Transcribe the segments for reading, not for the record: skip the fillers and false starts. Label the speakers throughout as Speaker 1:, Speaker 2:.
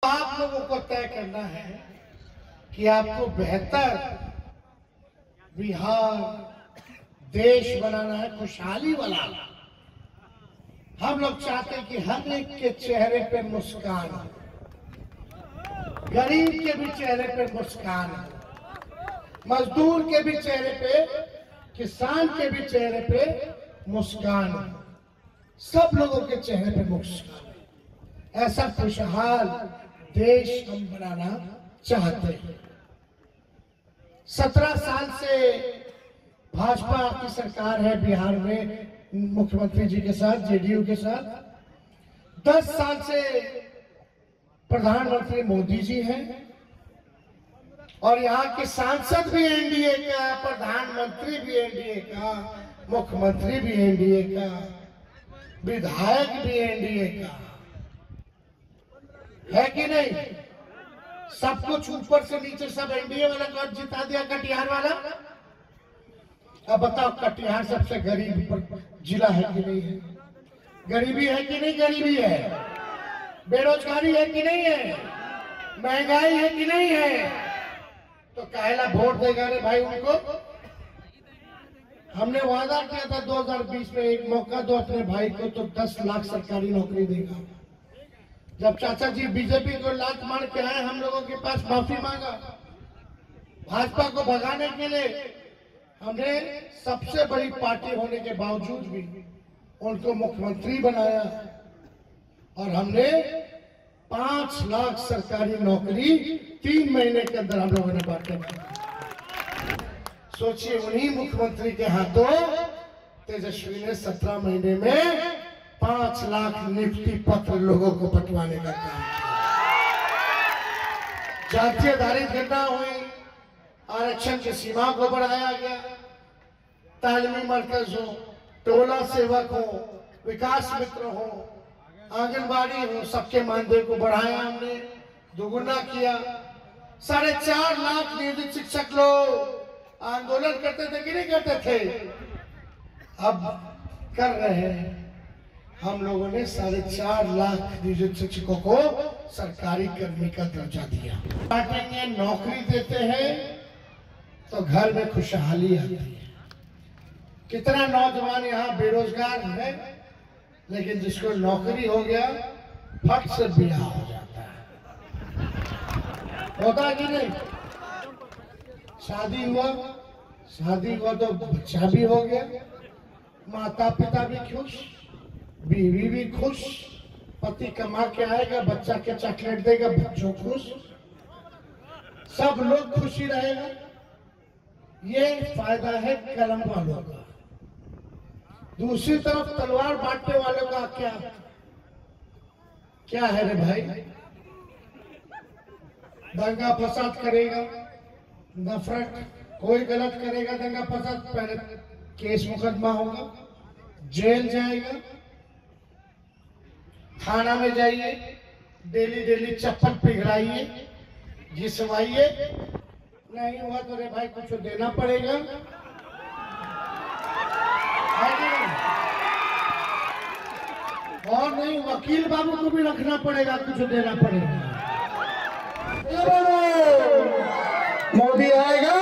Speaker 1: आप लोगों को तय करना है कि आपको बेहतर बिहार देश बनाना है, खुशहाली वाला। हम लोग चाहते हैं कि हर एक के चेहरे पे मुस्कान, गरीब के भी चेहरे पे मुस्कान, मजदूर के भी चेहरे पे, किसान के भी चेहरे पे मुस्कान, सब लोगों के चेहरे पे मुस्कान। ऐसा खुशहाल देश हम बनाना चाहते हैं। 17 साल से भाजपा की सरकार है बिहार में, मुख्यमंत्री जी के साथ, जेडीयू के साथ। 10 साल से प्रधानमंत्री मोदी जी हैं और यहाँ के सांसद भी एनडीए का, प्रधानमंत्री भी एनडीए का, मुख्यमंत्री भी एनडीए का, विधायक भी एनडीए का, है कि नहीं? सब कुछ ऊपर से नीचे सब एनडीए वाला को जिता दिया, कटिहार वाला। अब बताओ, कटिहार सबसे गरीब जिला है कि नहीं है? गरीबी है कि नहीं? गरीबी है। बेरोजगारी है कि नहीं है? महंगाई है कि नहीं है? तो काहेला वोट देगा रे भाई उनको? हमने वादा किया था 2020 में, एक मौका दो अपने भाई को तो 10 लाख सरकारी नौकरी देगा। जब चाचा जी बीजेपी को लात मार के आए, हम लोगों के पास माफी मांगा। भाजपा को भगाने के लिए हमने सबसे बड़ी पार्टी होने के बावजूद भी उनको मुख्यमंत्री बनाया और हमने 5 लाख सरकारी नौकरी 3 महीने के अंदर हम लोगों ने बांटे। सोचिए, उन्हीं मुख्यमंत्री के हाथों तेजस्वी ने 17 महीने में 5 लाख नियुक्ति पत्र लोगों को बंटवाने का काम किया। जातीय आधारित घटना हुई, आरक्षण की सीमा को बढ़ाया गया, तालीमी मरकज हो, टोला सेवक हो, विकास मित्र हो, आंगनबाड़ी हो, सबके मानदेय को बढ़ाया हमने, दोगुना किया। 4.5 लाख नियोजित शिक्षक लोग आंदोलन करते थे कि नहीं करते थे? अब कर रहे हैं। हम लोगों ने 4.5 लाख नियोजित शिक्षकों को सरकारी कर्मी का दर्जा दिया। बांटेंगे, नौकरी देते हैं तो घर में खुशहाली आती है। कितना नौजवान यहाँ बेरोजगार है, लेकिन जिसको नौकरी हो गया फट से ब्याह हो जाता है, होता कि नहीं? शादी हुआ तो बच्चा भी हो गया, माता पिता भी खुश, बीवी भी खुश, पति कमा के आएगा, बच्चा के चॉकलेट देगा, बच्चों खुश, सब लोग खुशी रहेगा। ये फायदा है कलम वालों का। दूसरी तरफ तलवार बांटने वालों का क्या है रे भाई? दंगा फसाद करेगा, नफरत, कोई गलत करेगा दंगा फसाद, पहले केस मुकदमा होगा, जेल जाएगा, थाना में जाइए, डेली चप्पल पिघलाइए, घिसवाइए, नहीं हुआ तो रे भाई कुछ देना पड़ेगा। और नहीं, वकील बाबू को भी रखना पड़ेगा, कुछ देना पड़ेगा। मोदी आएगा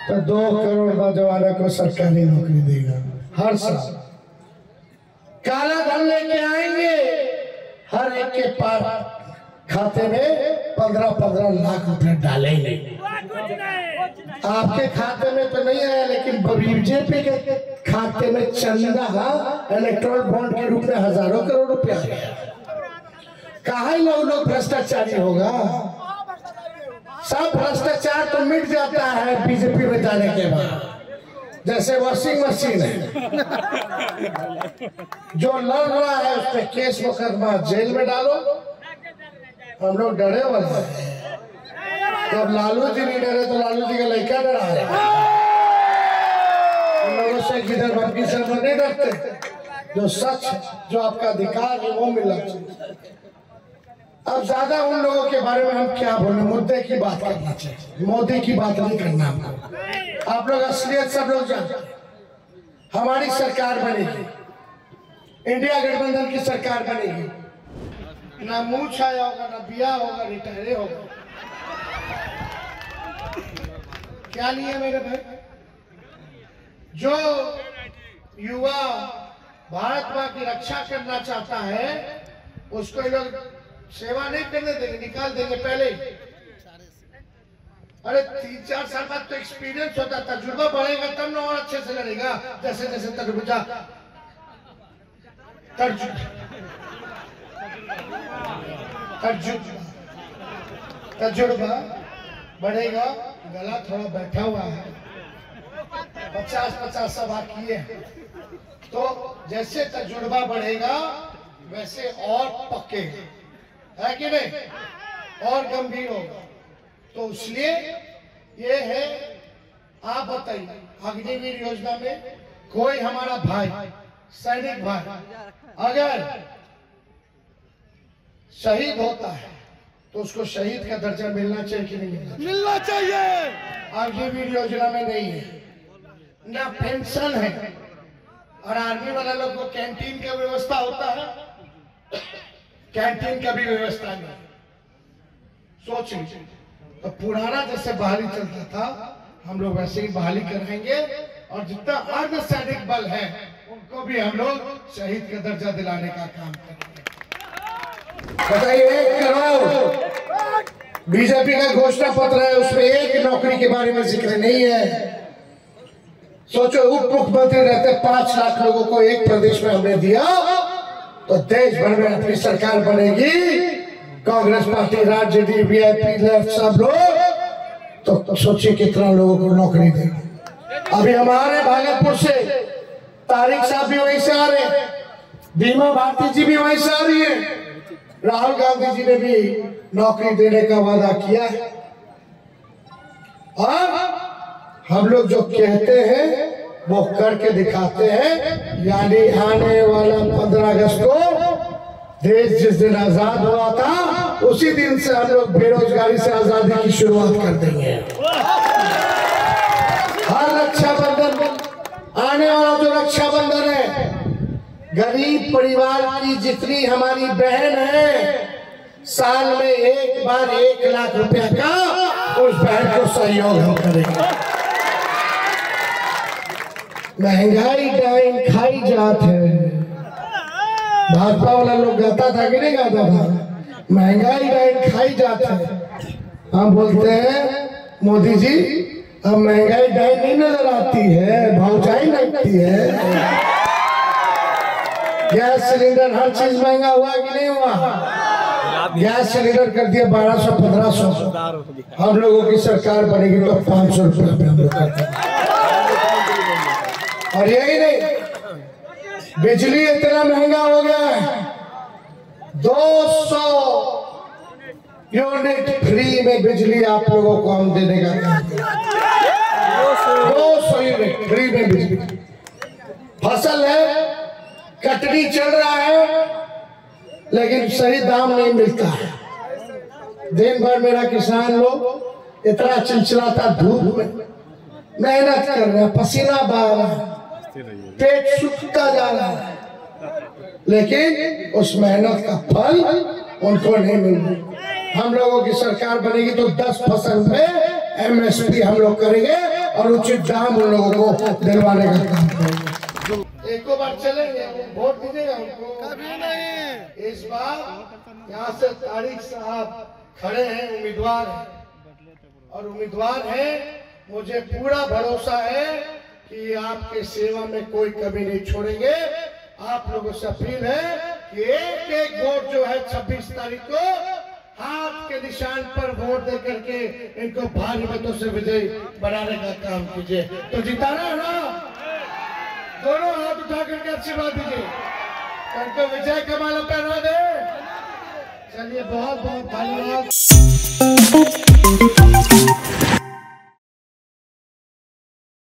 Speaker 1: तो 2 करोड़ नौजवानों को सरकारी नौकरी देगा हर साल। काला धन लेके आएंगे, हर एक के पास खाते में 15-15 लाख रुपए डालेंगे। आपके खाते में तो नहीं आया, लेकिन बीजेपी के खाते में चंदा इलेक्ट्रॉल बॉन्ड के रूप में हजारों करोड़ रुपया है। कहाँ लोग भ्रष्टाचारी होगा? सब भ्रष्टाचार तो मिट जाता है बीजेपी में जाने के बाद। जैसे वॉशिंग मशीन है, जो लड़ रहा है उस पर केस मुकदमा, जेल में डालो। हम लोग डरे वाले हैं। जब लालू जी नहीं डरे तो लालू जी का लड़का डरा है। उन लोगों से किधर भटकी से नहीं डरते। जो सच, जो आपका अधिकार है वो मिलना चाहिए। अब ज्यादा उन लोगों के बारे में हम क्या बोले, मुद्दे की बात करना चाहिए, मोदी की बात नहीं करना हमको। आप लोग असलियत सब लोग जानते हैं। हमारी सरकार बनेगी, इंडिया गठबंधन की सरकार बनेगी। ना मुंह छाया होगा, ना बिया होगा, रिटायरे होगा। क्या लिए मेरे भाई? जो युवा भारत माँ की रक्षा करना चाहता है उसको ये लोग सेवा नहीं करने देंगे, निकाल देंगे पहले। अरे 3-4 साल बाद तो एक्सपीरियंस होता, तजुर्बा बढ़ेगा तब ना और अच्छे से लड़ेगा। जैसे जैसे तजुर्बा बढ़ेगा। गला थोड़ा बैठा हुआ है, 50-50 सभा किए हैं, तो जैसे तजुर्बा बढ़ेगा वैसे और पक्के है कि नहीं, और गंभीर होगा। तो इसलिए ये है, आप बताइए अग्निवीर योजना में कोई हमारा भाई, सैनिक भाई अगर शहीद होता है तो उसको शहीद का दर्जा मिलना चाहिए कि नहीं मिलना चाहिए? अग्निवीर योजना में नहीं है, ना पेंशन है, और आर्मी वाला लोग को कैंटीन का व्यवस्था होता है, कैंटीन का भी व्यवस्था नहीं। सोच लीजिए, तो पुराना जैसे बहाली चलता था हम लोग वैसे ही बहाली कराएंगे, और जितना अर्धसैनिक बल है उनको भी हम लोग शहीद का दर्जा दिलाने का काम करेंगे। बताइए, 1 करोड़ बीजेपी का घोषणा पत्र है, उसमें एक नौकरी के बारे में जिक्र नहीं है। सोचो, उप मुख्यमंत्री रहते 5 लाख लोगों को एक प्रदेश में हमने दिया, तो देश भर में अपनी सरकार बनेगी। कांग्रेस पार्टी, राज्य डी, वीआईपी, लेफ्ट सब लोग, तो सोचिए कितना लोगों को नौकरी देंगे। अभी हमारे भागलपुर से तारिक साहब भी वहीं से आ रहे हैं, बीमा भारती जी भी वहीं से आ रही है, राहुल गांधी जी ने भी नौकरी देने का वादा किया है। और हम लोग जो कहते हैं वो करके दिखाते हैं। यानी आने वाला 15 अगस्त को देश जिस दिन आजाद हुआ था उसी दिन से हम लोग बेरोजगारी से आजादी की शुरुआत कर देंगे। हर रक्षाबंधन, आने वाला जो रक्षाबंधन है, गरीब परिवार की जितनी हमारी बहन है, साल में एक बार 1 लाख रुपया का उस बहन को सहयोग हम करेंगे। महंगाई डाइन खाई जात है, भाजपा वाला लोग गाता था कि नहीं गाता था? महंगाई डाइन खाई जात है। हम बोलते हैं मोदी जी अब महंगाई डाइन नहीं नजर आती है, भौजाई लगती है। गैस सिलेंडर हर चीज महंगा हुआ कि नहीं हुआ? गैस सिलेंडर कर दिया 1200-1500। हम लोगों की सरकार बनेगी तो 500 रुपये हम लोग करते हैं। और यही नहीं, बिजली इतना महंगा हो गया है, 200 यूनिट फ्री में बिजली आप लोगों को हम देने का काम करें। 200 यूनिट फ्री में बिजली। फसल है, कटनी चल रहा है, लेकिन सही दाम नहीं मिलता है। दिन भर मेरा किसान लोग इतना चिलचिलाता धूप में मेहनत कर रहा है, पसीना बहा रहा है, पेट सूखता जा रहा है, लेकिन उस मेहनत का फल उनको नहीं मिल रहा। हम लोगों की सरकार बनेगी तो 10 फसल में MSP हम लोग करेंगे और उचित दाम उन लोगों को दिलवाने का काम करेंगे। एक बार चलेंगे, वोट दीजिएगा उनको? कभी नहीं। इस बार यहाँ से तारिक साहब खड़े हैं, उम्मीदवार हैं, और उम्मीदवार हैं, मुझे पूरा भरोसा है कि आपके सेवा में कोई कमी नहीं छोड़ेंगे। आप लोगों से अपील है कि एक वोट जो है 26 तारीख को हाथ के निशान पर वोट दे करके इनको भारी मतों से विजयी बनाने का काम कीजिए। तो जिताना है ना? दोनों हाथ उठा करके आशीर्वाद दीजिए, उनको विजय का माला पहना दे। चलिए, बहुत बहुत धन्यवाद।